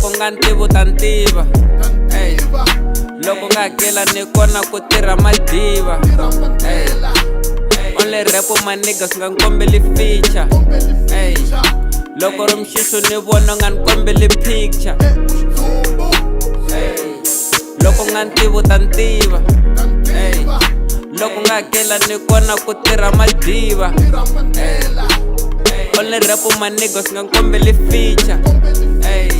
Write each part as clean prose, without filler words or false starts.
loko nga ntivo ta ntiva ey loko nga hakela ni kona ku tirha madiva ey only rap my niggas nga nkombeli feature ey loko ri mxixo ni vona nga nkombeli picture ey loko nga ntivo ta ntiva ey loko nga hakela ni kona ku tirha madiva ey only rap my niggas nga nkombeli feature ey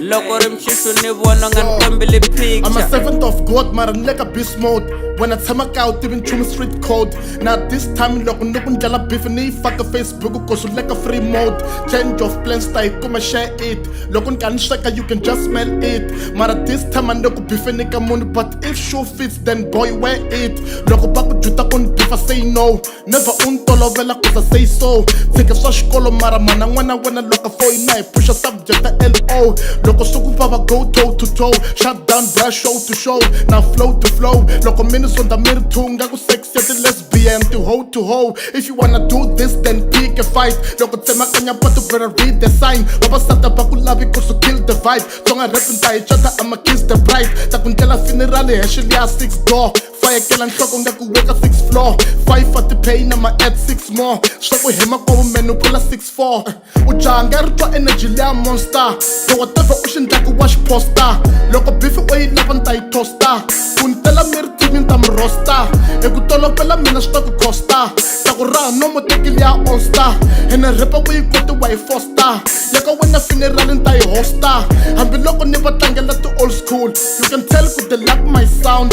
loko ri mxixo ni vona nga nkombeli picture. I'm a servant of God, mara ni le ka beast mode. When I tell out, even through street code. Now this time, look, no one jala beef and fuck a Facebook, cause you like a free mode. Change of plans, type, come share it. Look on can shaka, you can just smell it. Mara this time, I look beef and nigga money, but if shoe fits, then boy, wear it. Look back with juta on beef, I say no. Never untolo vela, cause I say so. Take a slash color, mara man, when I look a 49, push a subject, the LO. Look a suku pava, go toe to toe. Shut down, brush, show to show. Now flow to flow. Look a minute. On the middle tongue, I go sex, yeah, the lesbian to hoe. If you wanna do this, then pick a fight. Look at them, I can't but to better read the sign. Baba Santa Bakula because to kill the vibe. Tongue I rap and tie each other, I'ma kiss the bride. Takuntela funeral, actually a 6 door. Fire kill and shock on the work a 6th floor. 5 for the pain, I'ma add 6 more. Shop with him, I go menu pull a 6-4. Ujanga to energy, a monster. So whatever ocean that go wash poster. Look up beef away, love and tie toaster. Kuntela mir timin tam rosta. Ekutolo pela mina stock costa. Takura no mo tekilia all star. And a rap away got the wife foster. Yaka when a funeral and tie hosta. I'm below never tangela to old school. You can tell with the lack my sound.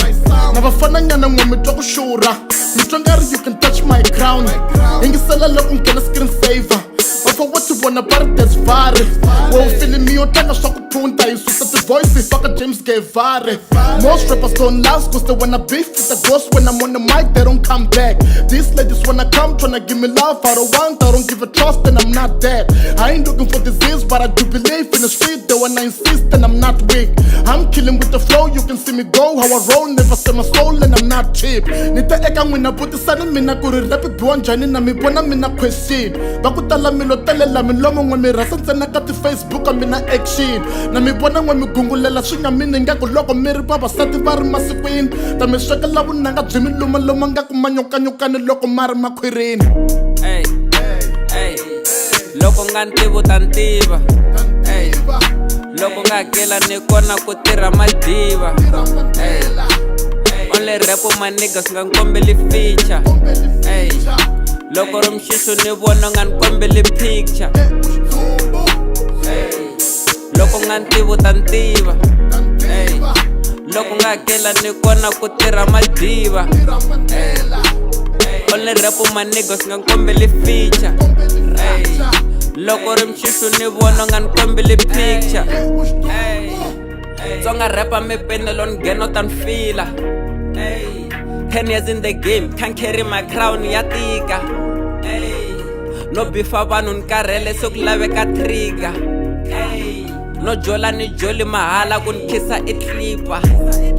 Never fun and when me talk shura. You can touch my crown. And you sell a lot and can a screen saver. But for what you wanna part that's far. Well, feeling me or tanga shock punta. You suit the voice if fuck a James Guevara. Most rappers don't last cause they wanna beef with the ghost. When I'm on the mic, they don't come back. These ladies wanna come, tryna give me love. I don't want, I don't give a trust, and I'm not dead. I ain't looking for disease, but I do believe in the street. They wanna insist, and I'm not weak. I'm killing with the flow, you can see me go. How I roll, never sell my soul, and I'm not cheap. Nita eka when I put the sun in me, I could rap it one jani na me bona me na question. Bakutala me lo telela me lomo when me rasan na kat Facebook I'm in action. Na me bona when me gungulela swinga me nga ko loko me ri baba sati vari masikwini. Ta me sweka la vunanga jimi luma nga ku manyoka nyoka ni loko mari makhwirini. Hey hey loko nga ntivo ta ntiva hey loko nga hakela ni kona ku tirha madiva hey only rap my niggas nga nkombeli feature hey loko ri mxixo ni vona nga nkombeli picture hey loko nga ntivo ta ntiva hey loko nga hakela ni kona ku tirha madiva hey only rap my niggas nga nkombeli feature hey loko ri mxixo ni vona nga nkombeli picture hey Tsonga rapper me penelon geno tan fila hey 10 years in the game can't carry my crown ya tika hey no bifa vanhu nkarhele sokulaveka trigger hey no jola ni joli mahala kun khisa itlipa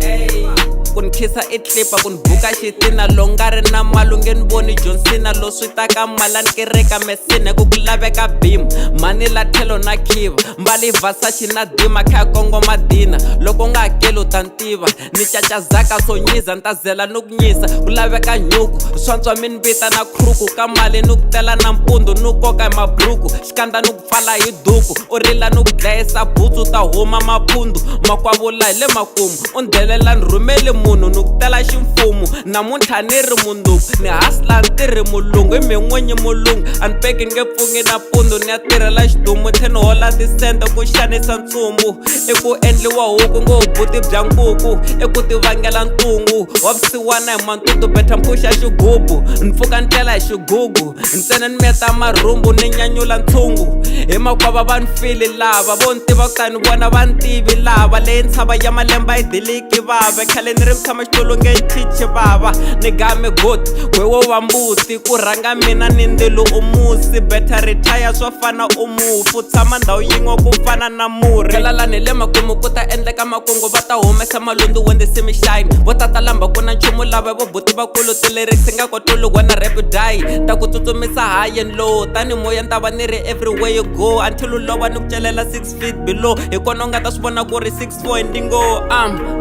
hey kun khisa itlipa kun buka xitina longari na malungeni boni Johnsina lo switaka malan kereka mesine ku kulaveka beam mani la tlhelo na khiva mbali Versace na dima kha Kongo Madina loko nga hakelo tantiva ni cacazaka so nyiza ntazela nokunyisa kulaveka nyuku swantswa mini vita na kruku ka mali nukutela na mpundu nukoka mabruku xikandza nukupfala hi duku u rila nukudlayisa butsu ta huma mapundu makwavula hi le makumu u ndhelela ni rhumeli munhu nukutela ximfumo namuntlha ni ri munduku ni hasla ni tirhi mulungu hi min'winyi mulungu a ni peki ni nge pfungi na pundu ni ya tirhela xidumu tlhe ni hola tisente ku xanisa ntsumbu i ku endliwa huku ngo buti bya nkuku i ku ti vangela ntungu wa vusiwana hi mantutu betha mphuxa xigubu ni pfuka ni tlela hi xigugu ntsena ni meta marhumbu ni nyanyula ntshungu hi makwava va ni fili lava vo ni tiva ku ta ni vona va ni tivi lava leyi ntshava ya malembe yi diliki vava khale ni ri tshama xitolonge chichi vava ni game goti wewo wa mbuti ku rhanga mina ni ndilo umusi betha retire swa fana umufu tshama ndhawu yin'we ku fana na murhi kelala ni le makumu ku ta endleka makungu va ta humesa malundu when they see me shine vo tata lamba ku na nchumu lava vo buti vakulu tilyrics nga kotulu wena rap die ta ku tsutsumisa high and low tani moya ni ta va ni ri everywhere you go until u lova ni ku celela 6 feet below hi kona u nga ta swi vona ku ri 6'4" ndi ngo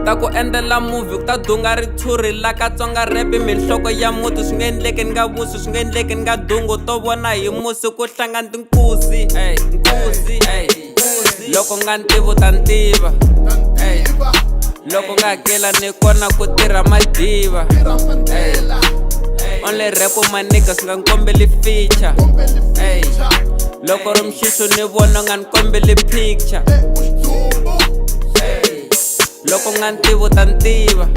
ta ku endlela movie ku ta dunga ritshuri la katsonga rap minhloko ya muti swi nga endleki ni nga vusi swi nga endleki ni nga dungu to vona hi musi ku hlangana tinkuzi nkuzi loko nga ntivo ta ntiva loko nga hakela ni kona ku tirha madiva only rap my niggas nga nkombeli feature loko ri mxixo ni vona nga nkombeli picture loko nga ntivo ta ntiva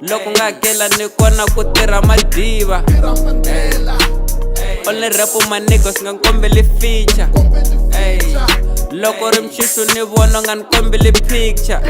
loko nga hakela ni kona ku tirha madiva only rap my niggas nga nkombeli feature loko ri mxixo ni vona nga nkombeli picture